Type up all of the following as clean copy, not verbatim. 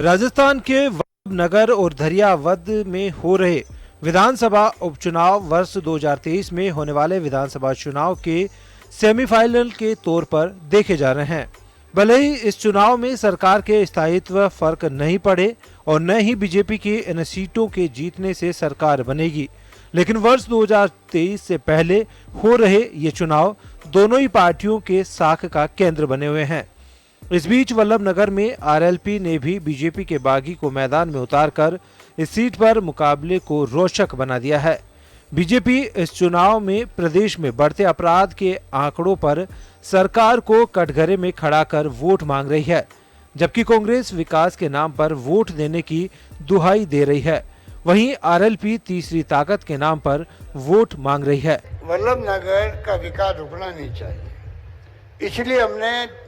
राजस्थान के नगर और धरियावद में हो रहे विधानसभा उपचुनाव वर्ष 2023 में होने वाले विधानसभा चुनाव के सेमीफाइनल के तौर पर देखे जा रहे हैं। भले ही इस चुनाव में सरकार के स्थायित्व फर्क नहीं पड़े और न ही बीजेपी की इन सीटों के जीतने से सरकार बनेगी, लेकिन वर्ष 2023 से पहले हो रहे ये चुनाव दोनों ही पार्टियों के साख का केंद्र बने हुए हैं। इस बीच वल्लभनगर में आरएलपी ने भी बीजेपी के बागी को मैदान में उतारकर इस सीट पर मुकाबले को रोचक बना दिया है। बीजेपी इस चुनाव में प्रदेश में बढ़ते अपराध के आंकड़ों पर सरकार को कटघरे में खड़ा कर वोट मांग रही है, जबकि कांग्रेस विकास के नाम पर वोट देने की दुहाई दे रही है। वहीं आरएलपी तीसरी ताकत के नाम पर वोट मांग रही है। वल्लभनगर का विकास रुकना नहीं चाहिए, इसलिए हमने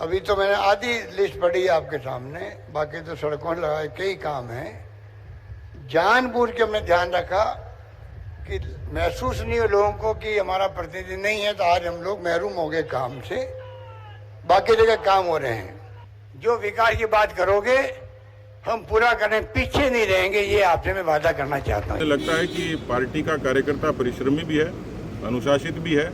अभी तो मैंने आधी लिस्ट पढ़ी आपके सामने, बाकी तो सड़कों लगाए कई काम हैं। जानबूझ के हमने ध्यान रखा कि महसूस नहीं हो लोगों को कि हमारा प्रतिनिधि नहीं है, तो आज हम लोग महरूम हो गए काम से। बाकी जगह काम हो रहे हैं। जो विकास की बात करोगे हम पूरा करने पीछे नहीं रहेंगे, ये आपसे मैं वादा करना चाहता हूँ। मुझे लगता है कि पार्टी का कार्यकर्ता परिश्रमी भी है, अनुशासित भी है।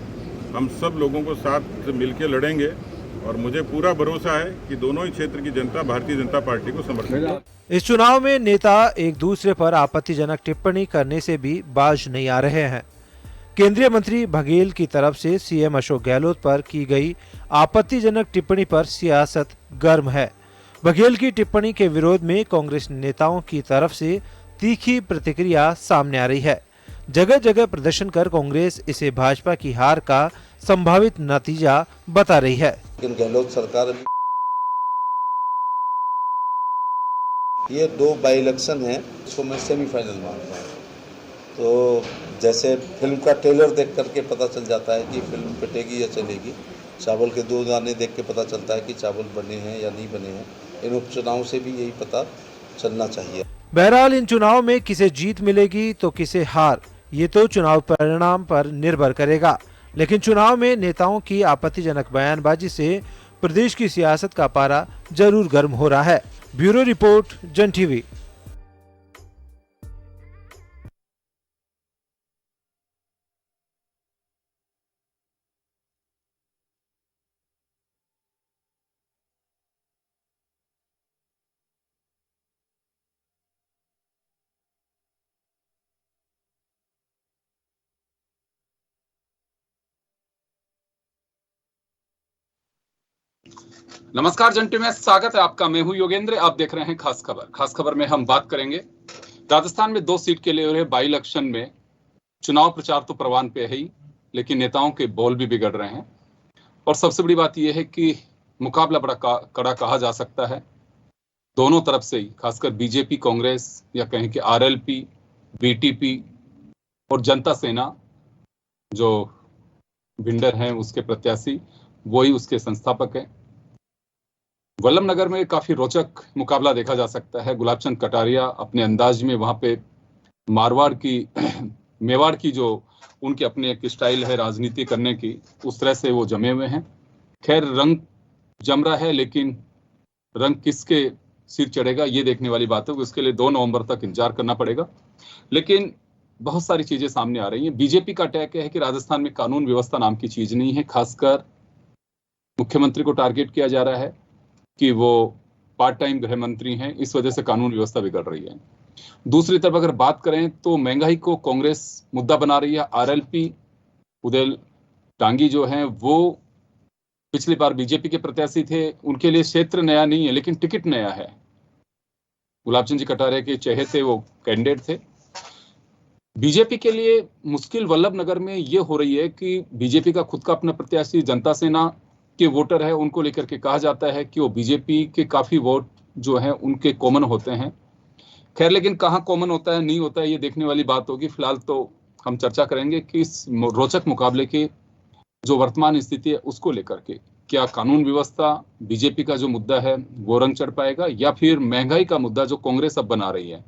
हम सब लोगों को साथ मिलकर लड़ेंगे और मुझे पूरा भरोसा है कि दोनों ही क्षेत्र की जनता भारतीय जनता पार्टी को समर्थन करेगी। इस चुनाव में नेता एक दूसरे पर आपत्तिजनक टिप्पणी करने से भी बाज नहीं आ रहे हैं। केंद्रीय मंत्री बघेल की तरफ से सीएम अशोक गहलोत पर की गई आपत्तिजनक टिप्पणी पर सियासत गर्म है। बघेल की टिप्पणी के विरोध में कांग्रेस नेताओं की तरफ से तीखी प्रतिक्रिया सामने आ रही है। जगह जगह प्रदर्शन कर कांग्रेस इसे भाजपा की हार का संभावित नतीजा बता रही है। लेकिन गहलोत सरकार ये 2 बाई इलेक्शन है, इसको मैं सेमीफाइनल मानता हूँ। तो जैसे फिल्म का ट्रेलर देख करके पता चल जाता है कि फिल्म पिटेगी या चलेगी, चावल के 2 दाने देख के पता चलता है कि चावल बने हैं या नहीं बने हैं। इन उपचुनाव से भी यही पता चलना चाहिए। बहरहाल इन चुनाव में किसे जीत मिलेगी तो किसे हार, ये तो चुनाव परिणाम पर निर्भर करेगा। लेकिन चुनाव में नेताओं की आपत्तिजनक बयानबाजी से प्रदेश की सियासत का पारा जरूर गर्म हो रहा है। ब्यूरो रिपोर्ट, जन टीवी। नमस्कार जन टीवी में स्वागत है आपका। मैं हूं योगेंद्र। आप देख रहे हैं खास खबर। खास खबर में हम बात करेंगे राजस्थान में 2 सीट के लिए हो रहे बाई इलेक्शन में चुनाव प्रचार तो परवान पे है ही, लेकिन नेताओं के बोल भी बिगड़ रहे हैं। और सबसे बड़ी बात यह है कि मुकाबला बड़ा कड़ा कहा जा सकता है दोनों तरफ से ही, खासकर बीजेपी, कांग्रेस या कहें कि आरएलपी, बीटीपी और जनता सेना जो भिंडर हैं उसके प्रत्याशी, वही उसके संस्थापक हैं। वल्लभनगर में काफी रोचक मुकाबला देखा जा सकता है। गुलाबचंद कटारिया अपने अंदाज में वहां पे मारवाड़ की मेवाड़ की जो उनकी अपनी एक स्टाइल है राजनीति करने की, उस तरह से वो जमे हुए हैं। खैर रंग जम रहा है, लेकिन रंग किसके सिर चढ़ेगा ये देखने वाली बात है। उसके लिए 2 नवंबर तक इंतजार करना पड़ेगा। लेकिन बहुत सारी चीजें सामने आ रही हैं। बीजेपी का अटैक है कि राजस्थान में कानून व्यवस्था नाम की चीज नहीं है। खासकर मुख्यमंत्री को टारगेट किया जा रहा है कि वो पार्ट टाइम गृह मंत्री हैं, इस वजह से कानून व्यवस्था बिगड़ रही है। दूसरी तरफ अगर बात करें तो महंगाई को कांग्रेस मुद्दा बना रही है। आरएलपी उदय टांगी जो हैं वो पिछली बार बीजेपी के प्रत्याशी थे, उनके लिए क्षेत्र नया नहीं है लेकिन टिकट नया है। गुलाबचंद जी कटारिया के चहेते वो कैंडिडेट थे। बीजेपी के लिए मुश्किल वल्लभनगर में ये हो रही है कि बीजेपी का खुद का अपना प्रत्याशी जनता सेना के वोटर है, उनको लेकर के कहा जाता है कि वो बीजेपी के काफी वोट जो हैं उनके कॉमन होते हैं। खैर लेकिन कहाँ कॉमन होता है नहीं होता है ये देखने वाली बात होगी। फिलहाल तो हम चर्चा करेंगे कि इस रोचक मुकाबले की जो वर्तमान स्थिति है उसको लेकर के क्या कानून व्यवस्था, बीजेपी का जो मुद्दा है वो रंग चढ़ पाएगा, या फिर महंगाई का मुद्दा जो कांग्रेस अब बना रही है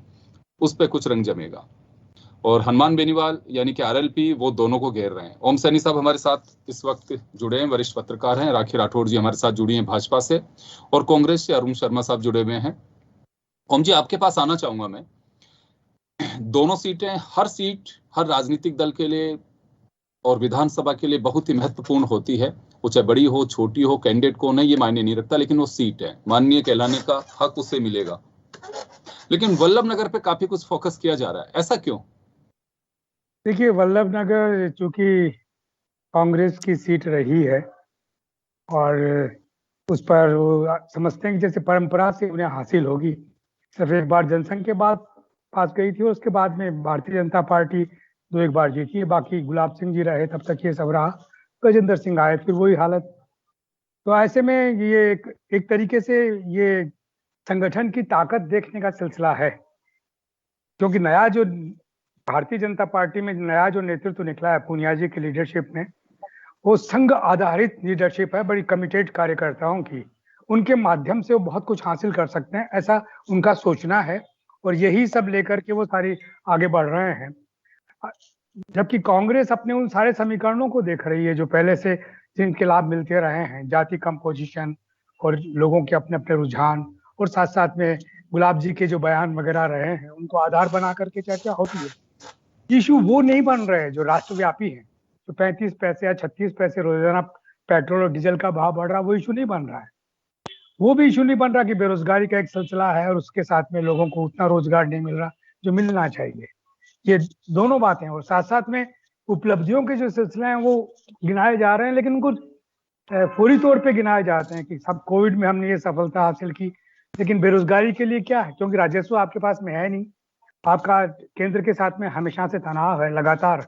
उस पर कुछ रंग जमेगा। और हनुमान बेनीवाल यानी कि आरएलपी वो दोनों को घेर रहे हैं। ओम सैनी साहब हमारे साथ इस वक्त जुड़े हैं, वरिष्ठ पत्रकार हैं। राखी राठौड़ जी हमारे साथ जुड़ी हैं भाजपा से, और कांग्रेस से अरुण शर्मा साहब जुड़े हुए हैं। ओम जी, आपके पास आना चाहूंगा मैं। दोनों सीटें, हर सीट हर राजनीतिक दल के लिए और विधानसभा के लिए बहुत ही महत्वपूर्ण होती है। वो चाहे बड़ी हो छोटी हो, कैंडिडेट को नहीं ये मायने नहीं रखता, लेकिन वो सीट है, माननीय कहलाने का हक उसे मिलेगा। लेकिन वल्लभ नगर पे काफी कुछ फोकस किया जा रहा है, ऐसा क्यों? देखिए, वल्लभ नगर चूंकि कांग्रेस की सीट रही है और उस पर वो समझते हैं कि जैसे परंपरा से उन्हें हासिल होगी। सिर्फ एक बार जनसंघ के बाद पास गई थी, उसके बाद में भारतीय जनता पार्टी 2-1 बार जीती है। बाकी गुलाब सिंह जी रहे तब तक ये सब रहा, गजेंद्र सिंह आए फिर वही हालत। तो ऐसे में ये एक तरीके से ये संगठन की ताकत देखने का सिलसिला है, क्योंकि नया जो भारतीय जनता पार्टी में नया जो नेतृत्व निकला है पूनिया जी की लीडरशिप में, वो संघ आधारित लीडरशिप है, बड़ी कमिटेड कार्यकर्ताओं की। उनके माध्यम से वो बहुत कुछ हासिल कर सकते हैं, ऐसा उनका सोचना है, और यही सब लेकर के वो सारी आगे बढ़ रहे हैं। जबकि कांग्रेस अपने उन सारे समीकरणों को देख रही है जो पहले से जिनके लाभ मिलते रहे हैं, जाति कंपोजिशन और लोगों के अपने अपने रुझान, और साथ साथ में गुलाब जी के जो बयान वगैरह रहे हैं उनको आधार बना करके चर्चा होती है। इशू वो नहीं बन रहे जो राष्ट्रव्यापी है, तो 35 पैसे या 36 पैसे रोजाना पेट्रोल और डीजल का भाव बढ़ रहा, वो इशू नहीं बन रहा है। वो भी इशू नहीं बन रहा कि बेरोजगारी का एक सिलसिला है और उसके साथ में लोगों को उतना रोजगार नहीं मिल रहा जो मिलना चाहिए। ये दोनों बातें, और साथ साथ में उपलब्धियों के जो सिलसिले हैं वो गिनाए जा रहे हैं, लेकिन उनको फौरी तौर पे गिनाए जाते हैं कि सब कोविड में हमने ये सफलता हासिल की, लेकिन बेरोजगारी के लिए क्या है? क्योंकि राजस्व आपके पास में है नहीं, आपका केंद्र के साथ में हमेशा से तनाव है, लगातार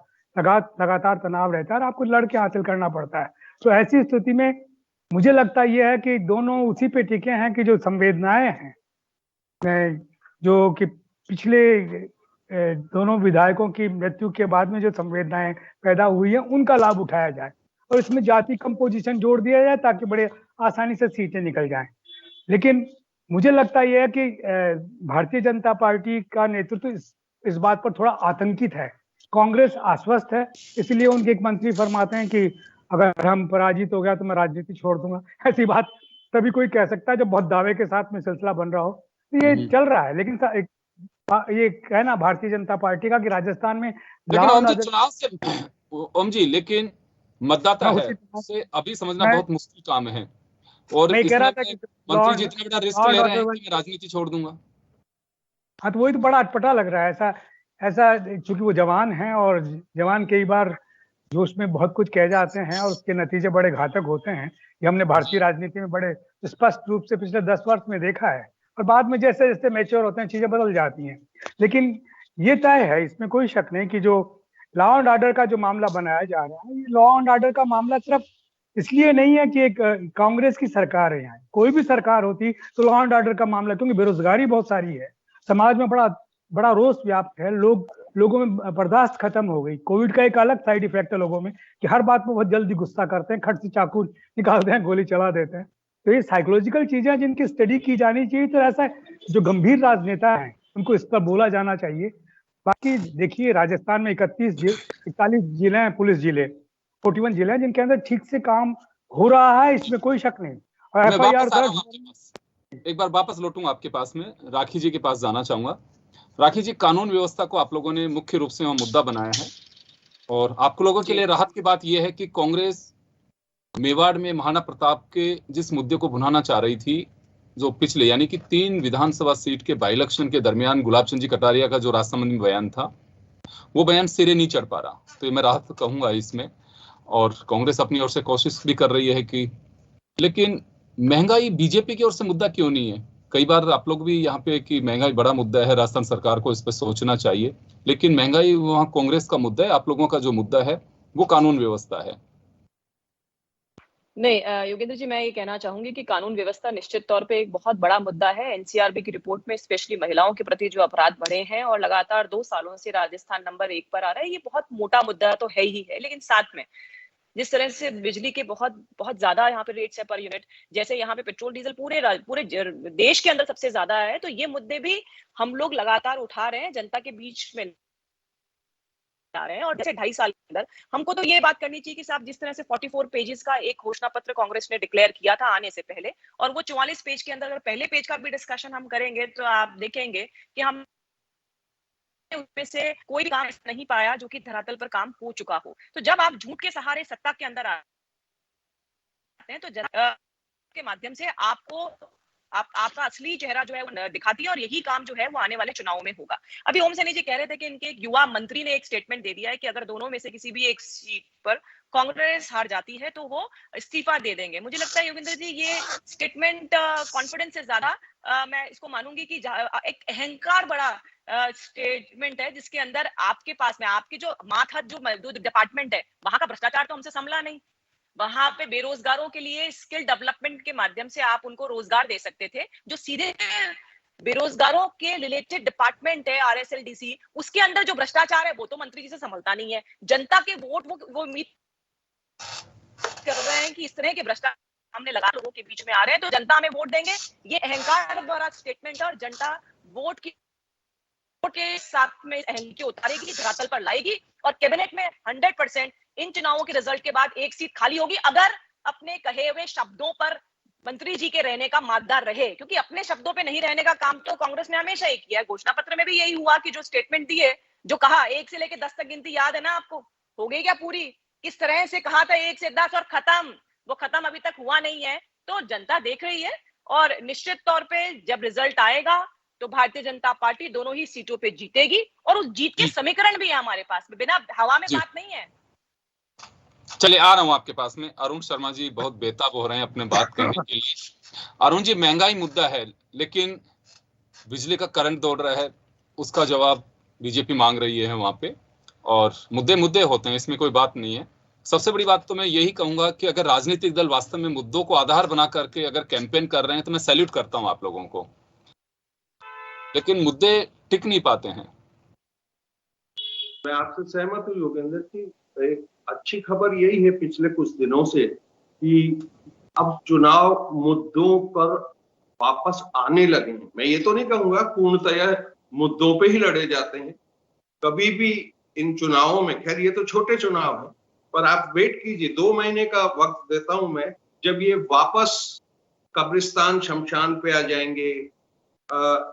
तनाव रहता है और आपको लड़के हासिल करना पड़ता है। तो ऐसी स्थिति में मुझे लगता यह है कि दोनों उसी पे टिके हैं कि जो संवेदनाएं हैं, जो कि पिछले दोनों विधायकों की मृत्यु के बाद में जो संवेदनाएं पैदा हुई है उनका लाभ उठाया जाए, और इसमें जाति कंपोजिशन जोड़ दिया जाए ताकि बड़े आसानी से सीटें निकल जाएं। लेकिन मुझे लगता यह है कि भारतीय जनता पार्टी का नेतृत्व इस बात पर थोड़ा आतंकित है। कांग्रेस आश्वस्त है, इसलिए उनके एक मंत्री फरमाते हैं कि अगर हम पराजित हो गया तो मैं राजनीति छोड़ दूंगा। ऐसी बात तभी कोई कह सकता है जब बहुत दावे के साथ में सिलसिला बन रहा हो। तो ये चल रहा है, लेकिन ये कहना भारतीय जनता पार्टी का कि राजस्थान में चुनाव से ओम जी, लेकिन मतदाता है उसे अभी समझना बहुत मुश्किल काम है, और मैं कह रहा था कि मंत्री जी इतना बड़ा रिस्क ले रहे हैं कि मैं राजनीति छोड़ दूंगा। हाँ, तो वही तो बड़ा अटपटा लग रहा है। ऐसा चूंकि वो जवान हैं और जवान कई बार जोश में बहुत कुछ कह जाते हैं और उसके नतीजे बड़े घातक होते हैं। ये हमने भारतीय राजनीति में बड़े स्पष्ट रूप से पिछले 10 वर्ष में देखा है, और बाद में जैसे जैसे मैच्योर होते हैं चीजें बदल जाती हैं। लेकिन ये तय है, इसमें कोई शक नहीं कि जो लॉ एंड ऑर्डर का जो मामला बनाया जा रहा है, ये लॉ एंड ऑर्डर का मामला सिर्फ इसलिए नहीं है कि एक कांग्रेस की सरकार है। यहाँ कोई भी सरकार होती तो लॉ एंड ऑर्डर का मामला, क्योंकि बेरोजगारी बहुत सारी है, समाज में बड़ा रोष व्याप्त है, लोगों में बर्दाश्त खत्म हो गई। कोविड का एक अलग साइड इफेक्ट है लोगों में कि हर बात में बहुत जल्दी गुस्सा करते हैं, खट से चाकू निकालते हैं, गोली चला देते हैं। तो ये साइकोलॉजिकल चीजें जिनकी स्टडी की जानी चाहिए। तो ऐसा जो गंभीर राजनेता हैं उनको इस पर बोला जाना चाहिए। बाकी देखिए, राजस्थान में 41 जिले हैं, पुलिस जिले 41 जिले हैं जिनके अंदर ठीक से काम हो रहा है, इसमें कोई शक नहीं। और FIR एक बार वापस लौटूंगा आपके पास में, राखी जी के पास जाना चाहूंगा। राखी जी, कानून व्यवस्था को आप लोगों ने मुख्य रूप से मुद्दा बनाया है, और आप लोगों के लिए राहत की बात यह है कि कांग्रेस मेवाड़ में महाराणा प्रताप के जिस मुद्दे को भुनाना चाह रही थी, जो पिछले यानी कि 3 विधानसभा सीट के बाई इलेक्शन के दरमियान गुलाब चंद जी कटारिया का जो राजसमंद में बयान था, वो बयान सिरे नहीं चढ़ पा रहा। तो मैं राहत कहूंगा इसमें, और कांग्रेस अपनी ओर से कोशिश भी कर रही है कि, लेकिन महंगाई बीजेपी की ओर से मुद्दा क्यों नहीं है? कई बार आप लोग भी यहाँ पे कि महंगाई बड़ा मुद्दा है, राजस्थान सरकार को इस पर सोचना चाहिए, लेकिन महंगाई वहाँ कांग्रेस का मुद्दा है, आप लोगों का जो मुद्दा है वो कानून व्यवस्था है। नहीं योगेंद्र जी, मैं ये कहना चाहूंगी कि कानून व्यवस्था निश्चित तौर पे एक बहुत बड़ा मुद्दा है। एनसीआरबी की रिपोर्ट में स्पेशली महिलाओं के प्रति जो अपराध बढ़े हैं और लगातार 2 सालों से राजस्थान नंबर 1 पर आ रहा है, ये बहुत मोटा मुद्दा तो है ही है। लेकिन साथ में जिस तरह से बिजली के बहुत ज्यादा यहाँ पे रेट्स है पर यूनिट, जैसे यहाँ पे पेट्रोल डीजल पूरे देश के अंदर सबसे ज्यादा है, तो ये मुद्दे भी हम लोग लगातार उठा रहे हैं जनता के बीच में आ रहे हैं और जैसे 2.5 साल के अंदर हमको तो ये बात करनी चाहिए कि साहब जिस तरह से 44 पेजेस का एक घोषणा पत्र कांग्रेस ने डिक्लेयर किया था आने से पहले, और वो 44 पेज के अंदर अगर पहले पेज का भी डिस्कशन हम करेंगे तो आप देखेंगे कि हम उसमें से कोई भी काम नहीं पाया जो कि धरातल पर काम हो चुका हो। तो जब आप झूठ के सहारे सत्ता के अंदर आते हैं तो के माध्यम से आपको आपका असली चेहरा जो है वो दिखाती है, और यही काम जो है वो आने वाले चुनावों में होगा। अभी ओम सैनी जी कह रहे थे कि इनके एक युवा मंत्री ने एक स्टेटमेंट दे दिया है कि अगर दोनों में से किसी भी एक सीट पर कांग्रेस हार जाती है तो वो इस्तीफा दे देंगे। मुझे लगता है योगेंद्र जी ये स्टेटमेंट कॉन्फिडेंस से ज्यादा मैं इसको मानूंगी कि एक अहंकार बड़ा स्टेटमेंट है, जिसके अंदर आपके पास में आपके जो मातहत जो डिपार्टमेंट है वहां का भ्रष्टाचार तो हमसे संभला नहीं। वहां पे बेरोजगारों के लिए स्किल डेवलपमेंट के माध्यम से आप उनको रोजगार दे सकते थे, जो सीधे बेरोजगारों के रिलेटेड डिपार्टमेंट है RSLDC, उसके अंदर जो भ्रष्टाचार है वो तो मंत्री जी से संभलता नहीं है। जनता के वोट वो उम्मीद कर रहे हैं कि इस तरह के भ्रष्टाचार हमने लगा लोगों के बीच में आ रहे हैं तो जनता हमें वोट देंगे। ये अहंकार द्वारा स्टेटमेंट है और जनता वोट के साथ में अहंकी उतारेगी, धरातल पर लाएगी और कैबिनेट में 100% इन चुनावों के रिजल्ट के बाद एक सीट खाली होगी अगर अपने कहे हुए शब्दों पर मंत्री जी के रहने का मादा रहे, क्योंकि अपने शब्दों पे नहीं रहने का काम तो कांग्रेस ने हमेशा ही किया है। घोषणा पत्र में भी यही हुआ कि जो स्टेटमेंट दी है, जो कहा 1 से लेकर 10 तक गिनती याद है ना आपको, हो गई क्या पूरी? किस तरह से कहा था 1 से 10 और खत्म, वो खत्म अभी तक हुआ नहीं है। तो जनता देख रही है और निश्चित तौर पे जब रिजल्ट आएगा तो भारतीय जनता पार्टी दोनों ही सीटों पे जीतेगी और उस जीत के समीकरण भी है हमारे पास में, बिना हवा में बात नहीं है। चलिए आ रहा हूं आपके पास में। अरुण शर्मा जी बहुत बेताब हो रहे हैं अपने बात करने के लिए। अरुण जी, महंगाई मुद्दा है लेकिन बिजली का करंट दौड़ रहा है, उसका जवाब बीजेपी मांग रही है वहां पे, और मुद्दे होते हैं, इसमें कोई बात नहीं है। सबसे बड़ी बात तो मैं यही कहूंगा कि अगर राजनीतिक दल वास्तव में मुद्दों को आधार बना करके अगर कैंपेन कर रहे हैं तो मैं सैल्यूट करता हूं आप लोगों को, लेकिन मुद्दे टिक नहीं पाते हैं। मैं आपसे सहमत हूँ योगेंद्र की। एक अच्छी खबर यही है पिछले कुछ दिनों से कि अब चुनाव मुद्दों पर वापस आने लगे हैं। मैं ये तो नहीं कहूंगा पूर्णतया मुद्दों पे ही लड़े जाते हैं, कभी भी इन चुनावों में, खैर ये तो छोटे चुनाव है, पर आप वेट कीजिए, 2 महीने का वक्त देता हूं मैं, जब ये वापस कब्रिस्तान शमशान पे आ जाएंगे,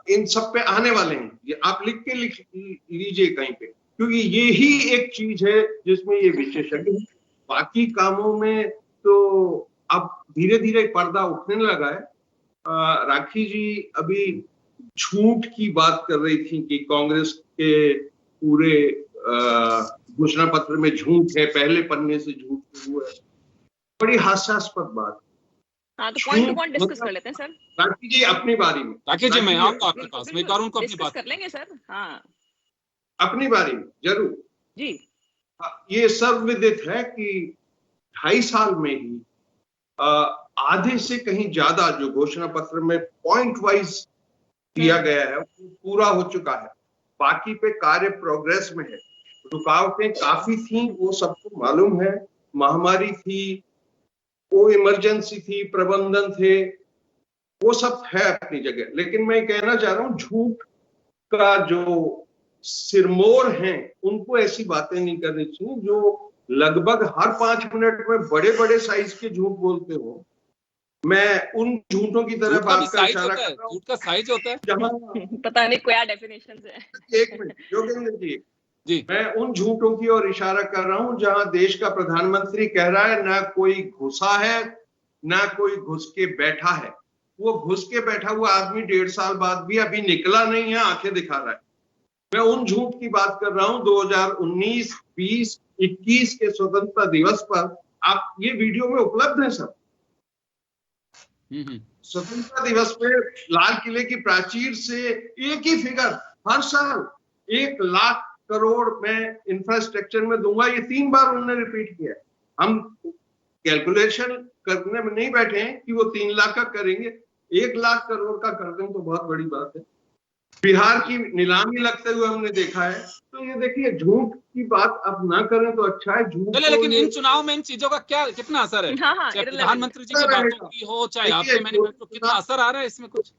इन सब पे आने वाले हैं। ये आप लिख लीजिए कहीं पे, क्योंकि ये ही एक चीज है जिसमें ये विशेषज्ञ है। बाकी कामों में तो अब धीरे धीरे पर्दा उठने लगा है। राखी जी अभी झूठ की बात कर रही थी कि कांग्रेस के पूरे घोषणा पत्र में झूठ है, पहले पन्ने से झूठ हुआ है। बड़ी हास्यास्पद बात। हाँ, तो पॉइंट टू पॉइंट डिस्कस कर लेते हैं सर। राखी जी अपनी बारी में। राखी जी मैं आऊंगा आपके पास, मैं करूं को अपनी बात कर लेंगे सर। हाँ, अपनी बारी में जरूर जी। ये सर्वविदित है कि 2.5 साल में ही आधे से कहीं ज्यादा जो घोषणा पत्र में पॉइंट वाइज दिया गया है वो पूरा हो चुका है। बाकी पे कार्य प्रोग्रेस में है। रुकावटें काफी थी, वो सबको मालूम है। महामारी थी, वो इमरजेंसी थी, प्रबंधन थे, वो सब है अपनी जगह। लेकिन मैं कहना चाह रहा हूँ झूठ का जो सिरमौर हैं उनको ऐसी बातें नहीं करनी चाहिए जो लगभग हर 5 मिनट में बड़े बड़े साइज के झूठ बोलते हो। मैं उन झूठों की तरफ बात का इशारा कर रहा हूं। झूठ का साइज होता है जहां पता नहीं क्या डेफिनेशन है। 1 मिनट योगेंद्र जी, मैं उन झूठों की ओर इशारा कर रहा हूं जहां देश का प्रधानमंत्री कह रहा है ना कोई घुसा है ना कोई घुस के बैठा है। वो घुस के बैठा हुआ आदमी 1.5 साल बाद भी अभी निकला नहीं है, आंखें दिखा रहा है। मैं उन झूठ की बात कर रहा हूं 2019, 20, 21 के स्वतंत्रता दिवस पर। आप ये वीडियो में उपलब्ध है सब। स्वतंत्रता दिवस पे लाल किले की प्राचीर से एक ही फिगर हर साल 1 लाख करोड़ मैं इंफ्रास्ट्रक्चर में दूंगा, ये 3 बार उन्होंने रिपीट किया। हम कैलकुलेशन करने में नहीं बैठे हैं कि वो 3 लाख का करेंगे, 1 लाख करोड़ का कर दें तो बहुत बड़ी बात है। बिहार की नीलामी लगते हुए हमने देखा है। तो ये देखिए झूठ की बात अब ना करें तो अच्छा है। झूठ चलिए, लेकिन इन चुनाव में इन चीजों का क्या कितना असर है? चाहे प्रधानमंत्री जी की बातों की हो, चाहे आपके मैनिफेस्टो, कितना असर आ रहा है इसमें? कुछ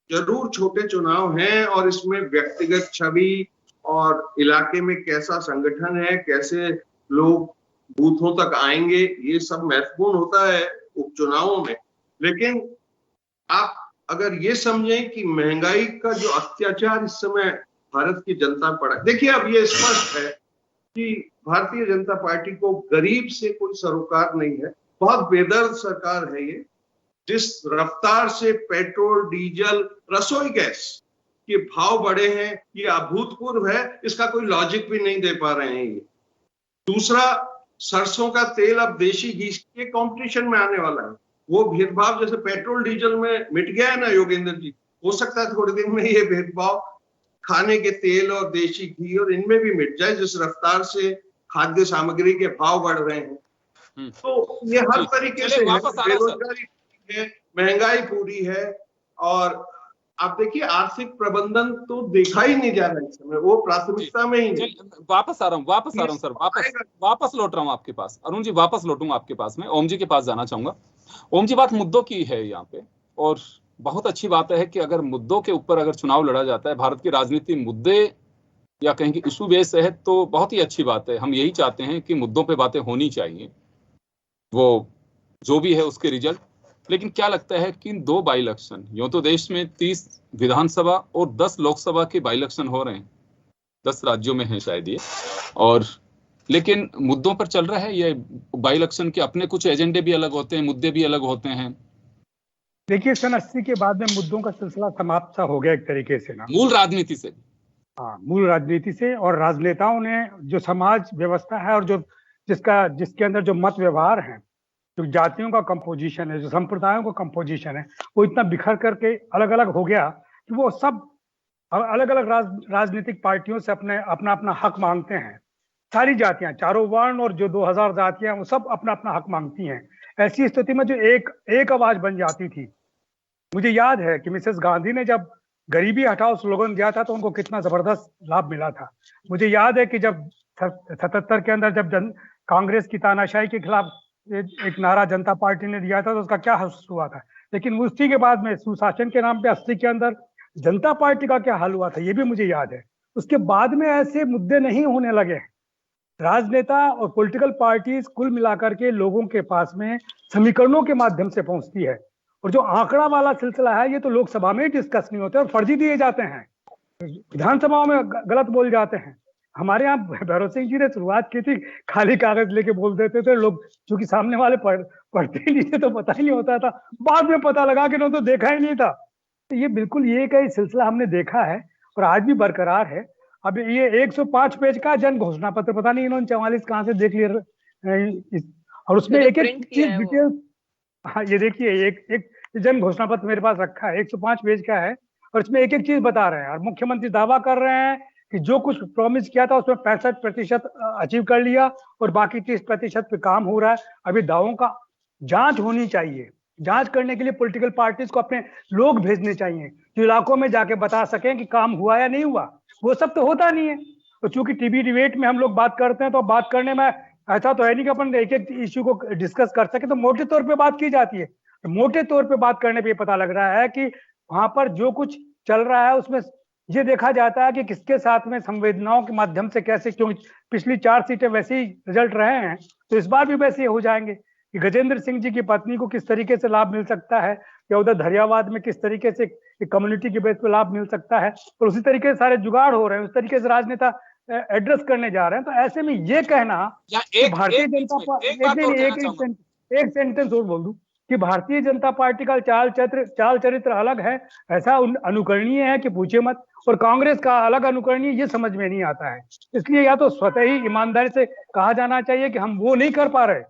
जरूर छोटे चुनाव हैं और इसमें व्यक्तिगत छवि और इलाके में कैसा संगठन है, कैसे लोग बूथों तक आएंगे, ये सब महत्वपूर्ण होता है उपचुनावों में। लेकिन आप अगर ये समझें कि महंगाई का जो अत्याचार इस समय भारत की जनता पर है, देखिए अब ये स्पष्ट है कि भारतीय जनता पार्टी को गरीब से कोई सरोकार नहीं है, बहुत बेदर्द सरकार है ये। जिस रफ्तार से पेट्रोल, डीजल, रसोई गैस के भाव बढ़े हैं, ये अभूतपूर्व है, इसका कोई लॉजिक भी नहीं दे पा रहे हैं ये। दूसरा, सरसों का तेल अब देशी घी के कंपटीशन में आने वाला है। वो भेदभाव जैसे पेट्रोल डीजल में मिट गया है ना योगेंद्र जी, हो सकता है थोड़े दिन में ये भेदभाव खाने के तेल और देशी घी और इनमें भी मिट जाए, जिस रफ्तार से खाद्य सामग्री के भाव बढ़ रहे हैं। तो ये हर तरीके से बेरोजगारी है, महंगाई पूरी है, और आप देखिए आर्थिक प्रबंधन तो देखा ही नहीं जा रहा है इस समय, वो प्राथमिकता में ही नहीं। वापस आ रहा हूँ सर, वापस लौट रहा हूँ आपके पास। अरुण जी वापस लौटूंगा आपके पास में, ओम जी के पास जाना चाहूंगा। ओम जी, बात मुद्दों की है यहाँ पे, और बहुत अच्छी बात है कि अगर मुद्दों के ऊपर अगर चुनाव लड़ा जाता है, भारत की राजनीति मुद्दे या कहें कि इशू बेस है, तो बहुत ही अच्छी बात है। हम यही चाहते हैं कि मुद्दों पे बातें होनी चाहिए, वो जो भी है उसके रिजल्ट। लेकिन क्या लगता है कि इन 2 बाई इलेक्शन, यूं तो देश में 30 विधानसभा और 10 लोकसभा के बाई इलेक्शन हो रहे हैं, 10 राज्यों में है शायद ये, और लेकिन मुद्दों पर चल रहा है ये बाई इलेक्शन के अपने कुछ एजेंडे भी अलग होते हैं, मुद्दे भी अलग होते हैं। देखिए सन 80 के बाद में मुद्दों का सिलसिला समाप्त सा हो गया एक तरीके से ना, मूल राजनीति से। हाँ, मूल राजनीति से। और राजनेताओं ने जो समाज व्यवस्था है और जो जिसके अंदर जो मत व्यवहार है, जो जातियों का कंपोजिशन है, जो संप्रदायों का कंपोजिशन है, वो इतना बिखर करके अलग अलग हो गया कि वो सब अलग अलग राजनीतिक पार्टियों से अपना अपना हक मांगते हैं। सारी जातियां, चारों वर्ण और जो 2000 जातियां, वो सब अपना अपना हक मांगती हैं। ऐसी स्थिति में जो एक आवाज बन जाती थी, मुझे याद है कि मिसेस गांधी ने जब गरीबी हटाओ स्लोगन दिया था तो उनको कितना जबरदस्त लाभ मिला था। मुझे याद है कि जब 77 के अंदर जब कांग्रेस की तानाशाही के खिलाफ एक नारा जनता पार्टी ने दिया था तो उसका क्या हाल हुआ था। लेकिन उसी के बाद में सुशासन के नाम पे 80 के अंदर जनता पार्टी का क्या हाल हुआ था, ये भी मुझे याद है। उसके बाद में ऐसे मुद्दे नहीं होने लगे। राजनेता और पॉलिटिकल पार्टीज कुल मिलाकर के लोगों के पास में समीकरणों के माध्यम से पहुंचती है, और जो आंकड़ा वाला सिलसिला है ये तो लोकसभा में डिस्कस नहीं होते और फर्जी दिए जाते हैं, विधानसभाओं में गलत बोल जाते हैं। हमारे यहाँ भैरव सिंह जी ने शुरुआत की थी, खाली कागज लेके बोल देते थे लोग, क्योंकि सामने वाले पढ़ते ही नहीं थे तो पता ही नहीं होता था। बाद में पता लगा कि उन्होंने तो देखा ही नहीं था। तो ये बिल्कुल ये का सिलसिला हमने देखा है और आज भी बरकरार है। अब ये 105 पेज का जन घोषणा पत्र, पता नहीं इन्होंने 44 कहाँ से देख लिया, और उसमें एक एक चीज डिटेल। हाँ, ये देखिए एक जन घोषणा पत्र मेरे पास रखा है, 105 पेज का है, और इसमें एक एक चीज बता रहे हैं। और मुख्यमंत्री दावा कर रहे हैं कि जो कुछ प्रॉमिस किया था उसमें 65% अचीव कर लिया और बाकी 30% पे काम हो रहा है। अभी दावों का जांच होनी चाहिए। जांच करने के लिए पॉलिटिकल पार्टीज को अपने लोग भेजने चाहिए जो इलाकों में जाके बता सकें कि काम हुआ या नहीं हुआ। वो सब तो होता नहीं है। तो चूंकि टीवी डिबेट में हम लोग बात करते हैं तो बात करने में ऐसा तो है नहीं कि अपन एक एक इश्यू को डिस्कस कर सके, तो मोटे तौर पे बात की जाती है। तो मोटे तौर पे बात करने पे पता लग रहा है कि वहां पर जो कुछ चल रहा है उसमें ये देखा जाता है कि किसके साथ में संवेदनाओं के माध्यम से कैसे, क्योंकि पिछली 4 सीटें वैसे ही रिजल्ट रहे हैं तो इस बार भी वैसे हो जाएंगे कि गजेंद्र सिंह जी की पत्नी को किस तरीके से लाभ मिल सकता है, या उधर धरियावाद में किस तरीके से कम्युनिटी के बेस पर लाभ मिल सकता है, और उसी तरीके से सारे जुगाड़ हो रहे हैं, उस तरीके से राजनेता एड्रेस करने जा रहे हैं। तो ऐसे में ये कहना भारतीय जनता पार्टी, एक सेंटेंस और बोल दूं कि भारतीय जनता पार्टी का चाल चरित्र अलग है, ऐसा अनुकरणीय है कि पूछे मत, और कांग्रेस का अलग अनुकरणीय, ये समझ में नहीं आता है। इसलिए या तो स्वतः ही ईमानदारी से कहा जाना चाहिए कि हम वो नहीं कर पा रहे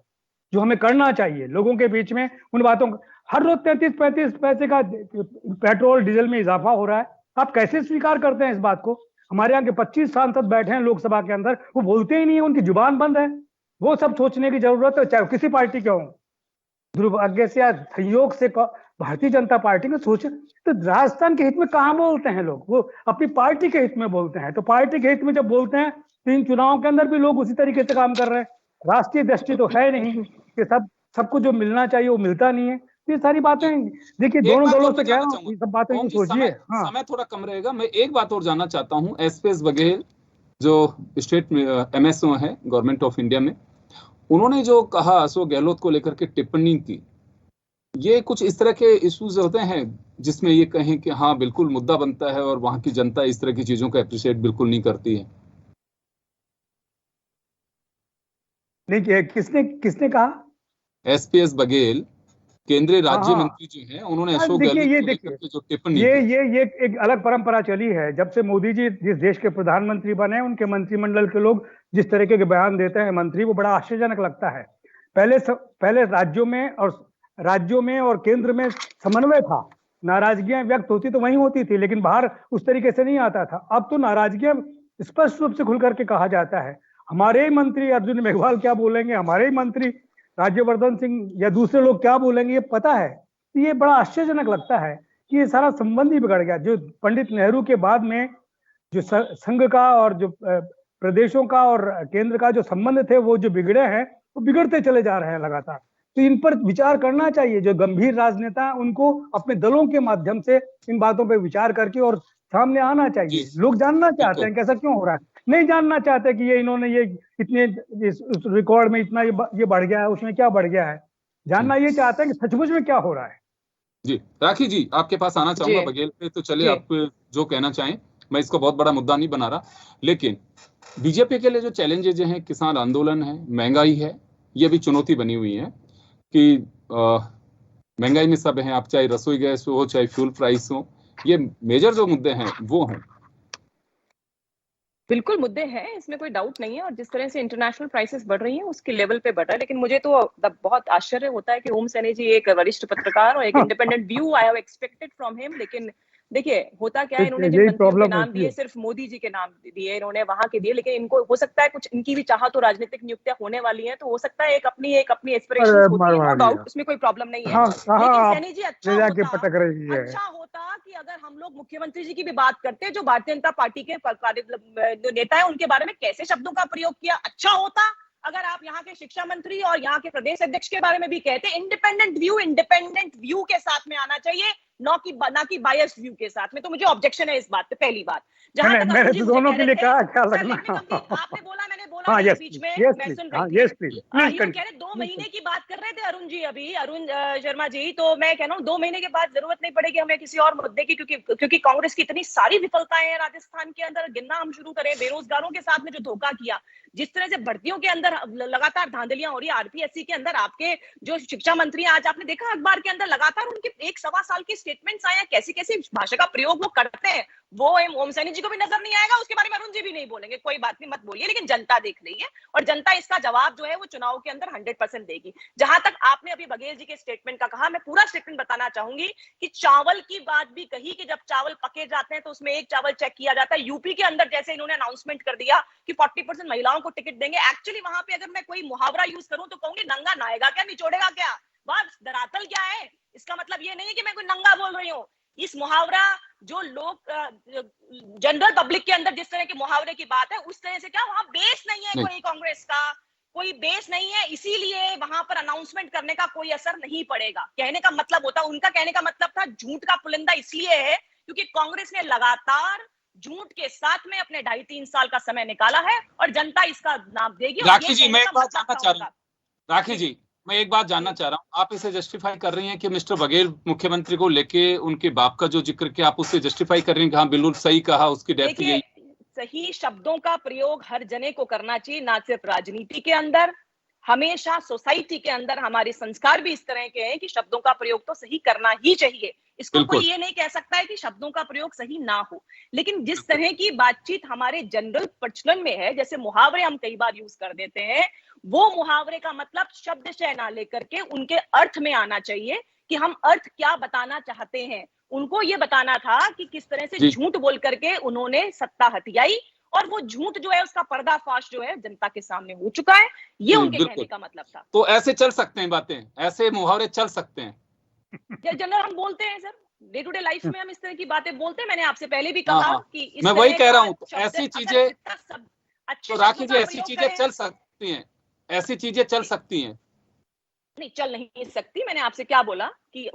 जो हमें करना चाहिए लोगों के बीच में उन बातों का। हर रोज 33-35 पैसे का पेट्रोल डीजल में इजाफा हो रहा है, आप कैसे स्वीकार करते हैं इस बात को? हमारे यहाँ के 25 सांसद बैठे हैं लोकसभा के अंदर, वो बोलते ही नहीं है, उनकी जुबान बंद है। वो सब सोचने की जरूरत है, चाहे किसी पार्टी के हों। दुर्भाग्य से या संयोग से भारतीय जनता पार्टी में सोचे तो राजस्थान के हित में कहाँ बोलते हैं लोग, वो अपनी पार्टी के हित में बोलते हैं। तो पार्टी के हित में जब बोलते हैं तो इन चुनावों के अंदर भी लोग उसी तरीके से काम कर रहे हैं। राष्ट्रीय दृष्टि तो है नहीं कि सबको जो मिलना चाहिए वो मिलता नहीं है। ये सारी बातें देखिए दोनों दलों से कह रहा हूँ, सब बातें सोचिए। हाँ, समय थोड़ा कम रहेगा। मैं एक बात और जानना चाहता हूँ, एसपीएस बघेल जो स्टेट MSO है गवर्नमेंट ऑफ इंडिया में, उन्होंने जो कहा अशोक गहलोत को लेकर के टिप्पणी की, ये कुछ इस तरह के इश्यूज होते हैं जिसमें ये कहें कि हाँ बिल्कुल मुद्दा बनता है और वहां की जनता इस तरह की चीजों को अप्रिशिएट बिल्कुल नहीं करती है। नहीं, किसने कहा? SPS बघेल केंद्रीय राज्य मंत्री जो हैं, उन्होंने अशोक गहलोत को लेकर के जो टिप्पणी ये एक अलग परंपरा चली है। जब से मोदी जी जिस देश के प्रधानमंत्री बने, उनके मंत्रिमंडल के लोग जिस तरीके के बयान देते हैं मंत्री, वो बड़ा आश्चर्यजनक लगता है। पहले राज्यों में और केंद्र में समन्वय था, नाराजगियां व्यक्त होती तो वहीं होती थी, लेकिन बाहर उस तरीके से नहीं आता था। अब तो नाराजगियां स्पष्ट रूप से खुल करके कहा जाता है। हमारे ही मंत्री अर्जुन मेघवाल क्या बोलेंगे, हमारे ही मंत्री राज्यवर्धन सिंह या दूसरे लोग क्या बोलेंगे, ये पता है। ये बड़ा आश्चर्यजनक लगता है कि ये सारा संबंध ही बिगड़ गया। जो पंडित नेहरू के बाद में जो संघ का और जो प्रदेशों का और केंद्र का जो संबंध थे, वो जो बिगड़े हैं, वो बिगड़ते चले जा रहे हैं लगातार। तो इन पर विचार करना चाहिए। जो गंभीर राजनेता, उनको अपने दलों के माध्यम से इन बातों पर विचार करके और सामने आना चाहिए। लोग जानना चाहते हैं कैसा क्यों हो रहा है, नहीं जानना चाहते कि ये इन्होंने ये इतने रिकॉर्ड में इतना ये बढ़ गया है, उसमें क्या बढ़ गया है। जानना ये चाहते हैं कि सचमुच में क्या हो रहा है। जी राखी जी, आपके पास आना चाहूंगा बघेल पे, तो चलिए आप जो कहना चाहें। मैं इसको बहुत बड़ा मुद्दा नहीं बना रहा, लेकिन बीजेपी के लिए जो चैलेंजेज हैं, किसान आंदोलन है, महंगाई है, ये भी चुनौती बनी हुई है कि महंगाई में सब हैं, आप चाहे रसोई गैस हो, चाहे फ्यूल प्राइस हो, ये मेजर जो मुद्दे हैं वो हैं। बिल्कुल मुद्दे हैं, इसमें कोई डाउट नहीं है। और जिस तरह से इंटरनेशनल प्राइसेस बढ़ रही हैं, उसके लेवल पे बढ़ रहा है। लेकिन मुझे तो बहुत आश्चर्य होता है कि ओम सैनी जी एक वरिष्ठ पत्रकार और एक independent view I have expected from him. लेकिन देखिए होता क्या है, इन्होंने जिन मंत्रियों के नाम दिए सिर्फ मोदी जी के नाम दिए, इन्होंने वहां के दिए। लेकिन इनको हो सकता है कुछ इनकी भी चाहत तो राजनीतिक नियुक्तियां होने वाली हैं, तो हो सकता है एक अपनी एस्पिरेशंस होती है, नो डाउट, उसमें कोई प्रॉब्लम नहीं है। लेकिन सैनी जी अच्छा होता कि अगर हम लोग मुख्यमंत्री जी की भी बात करते हैं, जो भारतीय जनता पार्टी के जो नेता है, उनके बारे में कैसे शब्दों का प्रयोग किया, अच्छा होता अगर आप यहाँ के शिक्षा मंत्री और यहाँ के प्रदेश अध्यक्ष के बारे में भी कहते। इंडिपेंडेंट व्यू के साथ में आना चाहिए, ना कि बायस्ड व्यू के साथ में। तो मुझे ऑब्जेक्शन है इस बात पे, पहली बात। मैंने तो दोनों के लिए कहा, क्या लगना। आपने बोला, मैंने बोला बीच में, मैं सुन रही थी। कह रहे 2 महीने की बात कर रहे थे अरुण शर्मा जी। तो मैं कह रहा हूँ 2 महीने के बाद जरूरत नहीं पड़ेगी हमें किसी और मुद्दे की, क्योंकि कांग्रेस की इतनी सारी विफलताएं हैं राजस्थान के अंदर। गिनना हम शुरू करें, बेरोजगारों के साथ में जो धोखा किया, जिस तरह से भर्तियों के अंदर लगातार धांधलियां हो रही है, RPSC के अंदर आपके जो शिक्षा मंत्री, आज आपने देखा अखबार के अंदर लगातार उनके 1-1.25 साल की स्टेटमेंट्स आए हैं, कैसी कैसी भाषा का प्रयोग वो करते हैं, वो ओम सैनी जी को भी नजर नहीं आएगा। उसके बारे में अरुण जी भी नहीं बोलेंगे, कोई बात नहीं, मत बोलिए। लेकिन जनता देख रही है और जनता इसका जवाब जो है वो चुनाव के अंदर 100% देगी। जहां तक आपने अभी बघेल जी के स्टेटमेंट का कहा, मैं पूरा स्टेटमेंट बताना चाहूंगी कि चावल की बात भी कही कि जब चावल पके जाते हैं तो उसमें एक चावल चेक किया जाता है। यूपी के अंदर जैसे इन्होंने अनाउंसमेंट कर दिया कि 40% महिलाओं को टिकट देंगे, एक्चुअली वहां पे अगर मैं कोई मुहावरा यूज करूं तो कहूंगी नंगा नहाएगा क्या, निचोड़ेगा क्या। वह धरातल क्या है, इसका मतलब ये नहीं है कि मैं कोई नंगा बोल रही हूँ। इस मुहावरा जो लोग जनरल पब्लिक के अंदर जिस तरह के मुहावरे की बात है, उस तरह से क्या वहां बेस नहीं है, कोई कांग्रेस का कोई बेस नहीं है, इसीलिए वहां पर अनाउंसमेंट करने का कोई असर नहीं पड़ेगा। कहने का मतलब होता, उनका कहने का मतलब था झूठ का पुलिंदा इसलिए है क्योंकि कांग्रेस ने लगातार झूठ के साथ में अपने 2.5-3 साल का समय निकाला है और जनता इसका नाम देगी। राखी जी, मैं एक बात जानना चाह रहा हूँ, राखी जी मैं एक बात जानना चाह रहा हूँ, आप इसे जस्टिफाई कर रही हैं कि मिस्टर बघेल मुख्यमंत्री को लेके उनके बाप का जो जिक्र किया, आप उससे जस्टिफाई कर रही हैं कि हाँ बिल्कुल सही कहा, उसकी डेप्थ यही। सही शब्दों का प्रयोग हर जने को करना चाहिए, ना सिर्फ राजनीति के अंदर, हमेशा सोसाइटी के अंदर हमारे संस्कार भी इस तरह के हैं कि शब्दों का प्रयोग तो सही करना ही चाहिए। इसको कोई ये नहीं कह सकता है कि शब्दों का प्रयोग सही ना हो। लेकिन जिस तरह की बातचीत हमारे जनरल प्रचलन में है, जैसे मुहावरे हम कई बार यूज कर देते हैं, वो मुहावरे का मतलब शब्दशः ना लेकर के उनके अर्थ में आना चाहिए कि हम अर्थ क्या बताना चाहते हैं। उनको ये बताना था कि किस तरह से झूठ बोल करके उन्होंने सत्ता हथियाई और वो झूठ जो है उसका पर्दाफाश जो है जनता के सामने हो चुका है, ये उनके कहने का मतलब था। तो ऐसे चल सकते हैं बातें, ऐसे मुहावरे चल सकते हैं जनरल हम बोलते हैं sir, day to day life में हम इस तरह की बातें बोलते हैं। मैंने आपसे पहले भी कहा कि इस मैं वही कह रहा हूँ, ऐसी चीजें तो राखी जी ऐसी चीजें चल सकती हैं, ऐसी चीजें चल सकती हैं। नहीं चल नहीं सकती। मैंने आपसे क्या बोला कि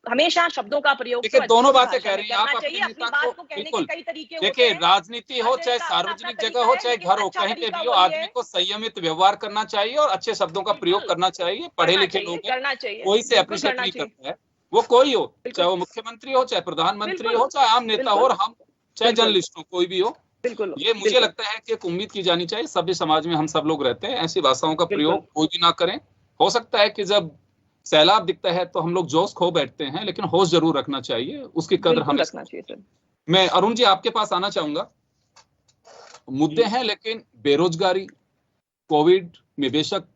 हमेशा शब्दों का प्रयोग देखिए, तो दोनों अच्छी बातें भाषा कह में रही हैं करना आप, चाहिए। अपने अपनी नेता बात को को कहने के बिल्कुल कई तरीके होते देखिए, हैं। राजनीति हो अजय चाहे का अपना सार्वजनिक तरीका जगह हो है, चाहे लेकिन घर हो, अच्छा कहीं पे तरीका भी हो, वही आदमी है। को संयमित व्यवहार करना चाहिए और अच्छे शब्दों का प्रयोग बिल्कुल करना चाहिए। पढ़े करना लिखे चाहिए, लोग हैं, करना चाहिए, कोई से बिल्कुल अप्रिशिएट करना नहीं चाहिए, करता है, वो कोई हो, चाहे बिल्कुल वो मुख्यमंत्री हो, चाहे प्रधानमंत्री बिल्कुल हो, चाहे आम नेता हो, और बिल्कुल हम चाहे बिल्कुल जर्नलिस्ट हो, कोई भी हो। बिल्कुल ये मुझे बिल्कुल लगता है कि एक उम्मीद की जानी चाहिए, सभ्य समाज में हम सब लोग रहते हैं, ऐसी भाषाओं का बिल्कुल प्रयोग कोई भी ना करें। हो सकता है कि जब सैलाब दिखता है तो हम लोग जोश खो बैठते हैं, लेकिन होश जरूर रखना चाहिए, उसकी कद्र बिल्कुल हमें। रखना चाहिए सर। मैं अरुण जी आपके पास आना चाहूंगा। मुद्दे हैं, लेकिन बेरोजगारी, कोविड में बेशक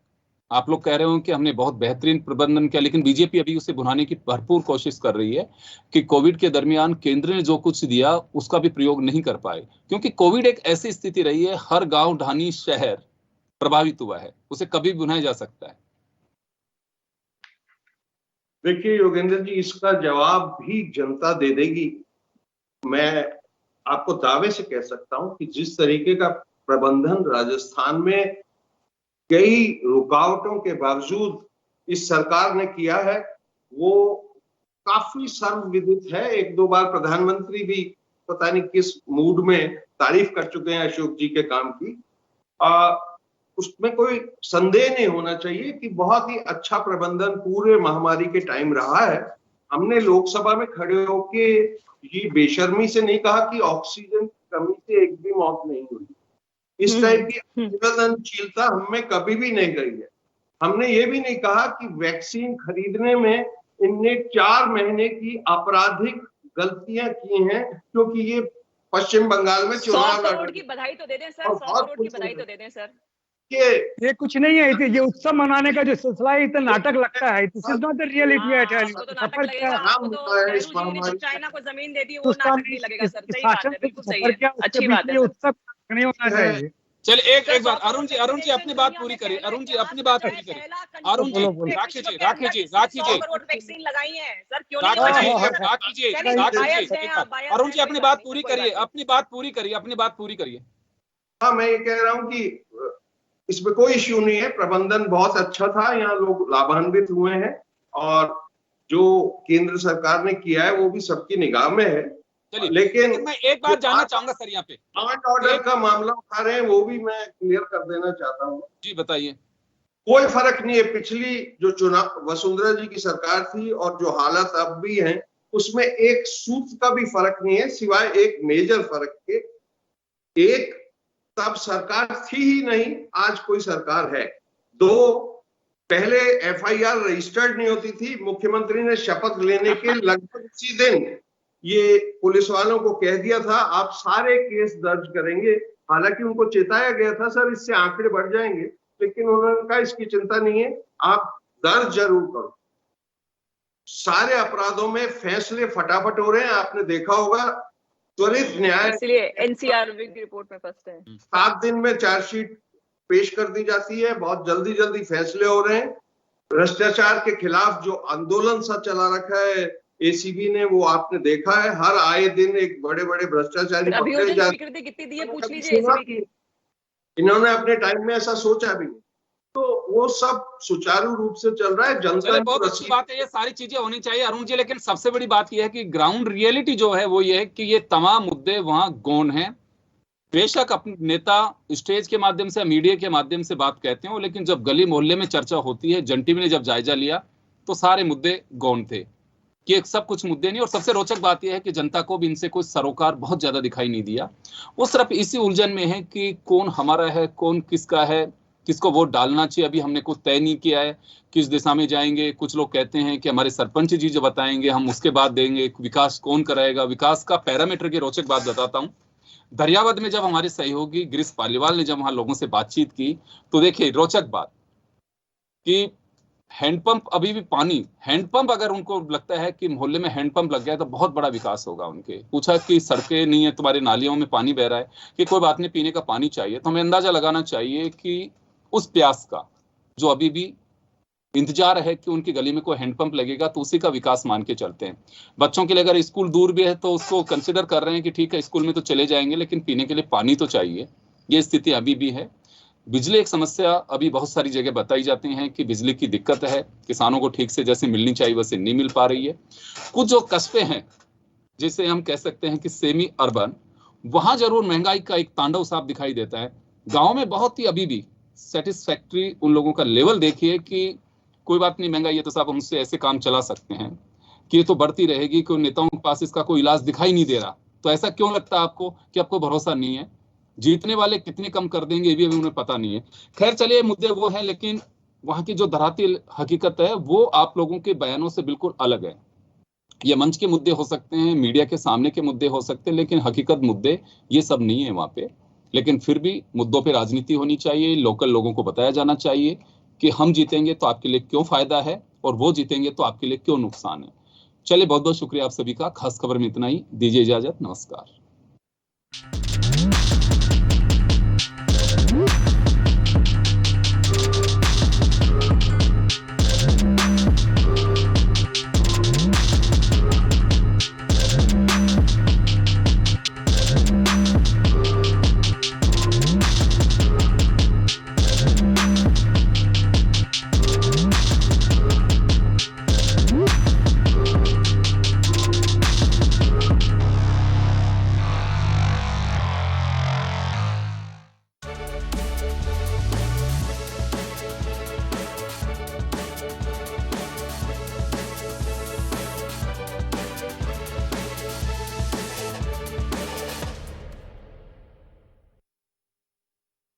आप लोग कह रहे हो कि हमने बहुत बेहतरीन प्रबंधन किया, लेकिन बीजेपी अभी उसे भुनाने की भरपूर कोशिश कर रही है कि कोविड के दरमियान केंद्र ने जो कुछ दिया उसका भी प्रयोग नहीं कर पाए, क्योंकि कोविड एक ऐसी स्थिति रही है, हर गांव ढानी शहर प्रभावित हुआ है, उसे कभी भी भुनाया जा सकता है। देखिए योगेंद्र जी, इसका जवाब भी जनता दे देगी। मैं आपको दावे से कह सकता हूं कि जिस तरीके का प्रबंधन राजस्थान में कई रुकावटों के बावजूद इस सरकार ने किया है, वो काफी सर्वविदित है। एक दो बार प्रधानमंत्री भी पता नहीं किस मूड में तारीफ कर चुके हैं अशोक जी के काम की। उसमें कोई संदेह नहीं होना चाहिए कि बहुत ही अच्छा प्रबंधन पूरे महामारी के टाइम रहा है। हमने लोकसभा में खड़े होके ये बेशर्मी से नहीं कहा कि ऑक्सीजन की कमी से एक भी मौत नहीं हुई। इस टाइप की संवेदनशीलता हमें कभी भी नहीं गई है। हमने ये भी नहीं कहा कि वैक्सीन खरीदने में इनने 4 महीने की आपराधिक गलतियां की हैं, क्योंकि ये पश्चिम बंगाल में 100 चुनाव करोड़ की बधाई तो दे दें सर, 100 करोड़ की बधाई तो दे दें सर। ये कुछ नहीं है, ये उत्सव मनाने का जो सिलसिला है, इतना नाटक लगता है। This is not the reality at all. आपको तो नाटक लगेगा, आपको तो नेहरू जी ने जो चाइना को जमीन दे दी वो नाटक नहीं लगेगा सर। सही बात है, बिल्कुल सही है, अच्छी बात है सर। उत्सव नहीं होना चाहिए। चलिए एक बार अरुण जी अपनी बात पूरी करिए। अरुण जी अपनी बात पूरी करिए। अरुण जी राखी जी 100 करोड़ वैक्सीन लगाई है सर, क्यों नहीं अरुण जी अपनी बात पूरी करिए, अपनी बात पूरी करिए। हाँ, मैं ये कह रहा हूँ कि इसमें कोई इश्यू नहीं है, प्रबंधन बहुत अच्छा था, यहाँ लोग लाभान्वित हुए हैं और जो केंद्र सरकार ने किया है वो भी सबकी निगाह में है। लेकिन मैं एक बात जानना चाहूंगा सर, यहाँ पे लॉ एंड ऑर्डर का मामला उठा रहे हैं, वो भी मैं क्लियर कर देना चाहता हूँ। जी बताइए। कोई फर्क नहीं है, पिछली जो चुनाव वसुंधरा जी की सरकार थी और जो हालत अब भी है, उसमें एक सूत्र का भी फर्क नहीं है, सिवाय एक मेजर फर्क के। एक, तब सरकार थी ही नहीं, आज कोई सरकार है। दो, पहले एफआईआर रजिस्टर्ड नहीं होती थी, मुख्यमंत्री ने शपथ लेने के लगभग उसी दिन ये पुलिस वालों को कह दिया था आप सारे केस दर्ज करेंगे। हालांकि उनको चेताया गया था सर इससे आंकड़े बढ़ जाएंगे, लेकिन उन्होंने कहा इसकी चिंता नहीं है, आप दर्ज जरूर करो। सारे अपराधों में फैसले फटाफट हो रहे हैं, आपने देखा होगा। त्वरित न्याय, इसलिए एनसीआर की रिपोर्ट में फंसते हैं। 7 दिन में चार्जशीट पेश कर दी जाती है, बहुत जल्दी जल्दी फैसले हो रहे हैं। भ्रष्टाचार के खिलाफ जो आंदोलन सा चला रखा है एसीबी ने, वो आपने देखा है, हर आए दिन एक बड़े बड़े भ्रष्टाचारी पकड़े जाते हैं। स्वीकृति कितनी दी है पूछ लीजिए एसीबी की। इन्होंने अपने टाइम में ऐसा सोचा भी नहीं, तो वो सब सुचारू रूप से चल रहा है। जनता बहुत अच्छी बात है, ये सारी चीजें होनी चाहिए अरुण जी, लेकिन सबसे बड़ी बात यह है कि ग्राउंड रियलिटी जो है वो ये है कि ये तमाम मुद्दे वहां गौण हैं। बेशक अपने नेता स्टेज के माध्यम से, मीडिया के माध्यम से बात कहते हो, लेकिन जब गली मोहल्ले में चर्चा होती है, जन टीवी ने जब जायजा लिया तो सारे मुद्दे गौण थे कि एक सब कुछ मुद्दे नहीं। और सबसे रोचक बात यह है कि जनता को भी इनसे कोई सरोकार बहुत ज्यादा दिखाई नहीं दिया। वो सिर्फ इसी उलझन में है कि कौन हमारा है, कौन किसका है, किसको वोट डालना चाहिए, अभी हमने कुछ तय नहीं किया है, किस दिशा में जाएंगे। कुछ लोग कहते हैं कि हमारे सरपंच जी जो बताएंगे हम उसके बाद देंगे, विकास कौन कराएगा। विकास का पैरामीटर की रोचक बात बताता हूँ। दरियावद में जब हमारे सहयोगी गिरीश पालीवाल ने जब वहां लोगों से बातचीत की तो देखिए रोचक बात कि हैंडपंप, अभी भी पानी, हैंडपंप अगर उनको लगता है कि मोहल्ले में हैंडपंप लग गया तो बहुत बड़ा विकास होगा। उनके पूछा कि सड़कें नहीं है, तुम्हारे नालियों में पानी बह रहा है, कि कोई बात नहीं, पीने का पानी चाहिए। तो हमें अंदाजा लगाना चाहिए कि उस प्यास का जो अभी भी इंतजार है कि उनकी गली में कोई हैंडपंप लगेगा, तो उसी का विकास मान के चलते हैं। बच्चों के लिए अगर स्कूल दूर भी है तो उसको कंसिडर कर रहे हैं कि ठीक है स्कूल में तो चले जाएंगे, लेकिन पीने के लिए पानी तो चाहिए। ये स्थिति अभी भी है। बिजली एक समस्या अभी बहुत सारी जगह बताई जाती है कि बिजली की दिक्कत है, किसानों को ठीक से जैसे मिलनी चाहिए वैसे नहीं मिल पा रही है। कुछ जो कस्बे हैं जिसे हम कह सकते हैं कि सेमी अर्बन, वहां जरूर महंगाई का एक तांडव साफ दिखाई देता है। गांव में बहुत ही अभी भी सेटिस्फैक्ट्री उन लोगों का लेवल देखिए कि कोई बात नहीं, महंगाई है तो साहब उनसे ऐसे काम चला सकते हैं कि ये तो बढ़ती रहेगी, कोई नेताओं के पास इसका कोई इलाज दिखाई नहीं दे रहा। तो ऐसा क्यों लगता है आपको कि आपको भरोसा नहीं है? जीतने वाले कितने कम कर देंगे ये भी अभी उन्हें पता नहीं है। खैर चलिए, मुद्दे वो हैं, लेकिन वहां की जो धरातल हकीकत है वो आप लोगों के बयानों से बिल्कुल अलग है। ये मंच के मुद्दे हो सकते हैं, मीडिया के सामने के मुद्दे हो सकते हैं, लेकिन हकीकत मुद्दे ये सब नहीं है वहां पे। लेकिन फिर भी मुद्दों पे राजनीति होनी चाहिए, लोकल लोगों को बताया जाना चाहिए कि हम जीतेंगे तो आपके लिए क्यों फायदा है और वो जीतेंगे तो आपके लिए क्यों नुकसान है। चलिए, बहुत बहुत शुक्रिया आप सभी का। खास खबर में इतना ही, दीजिए इजाजत, नमस्कार।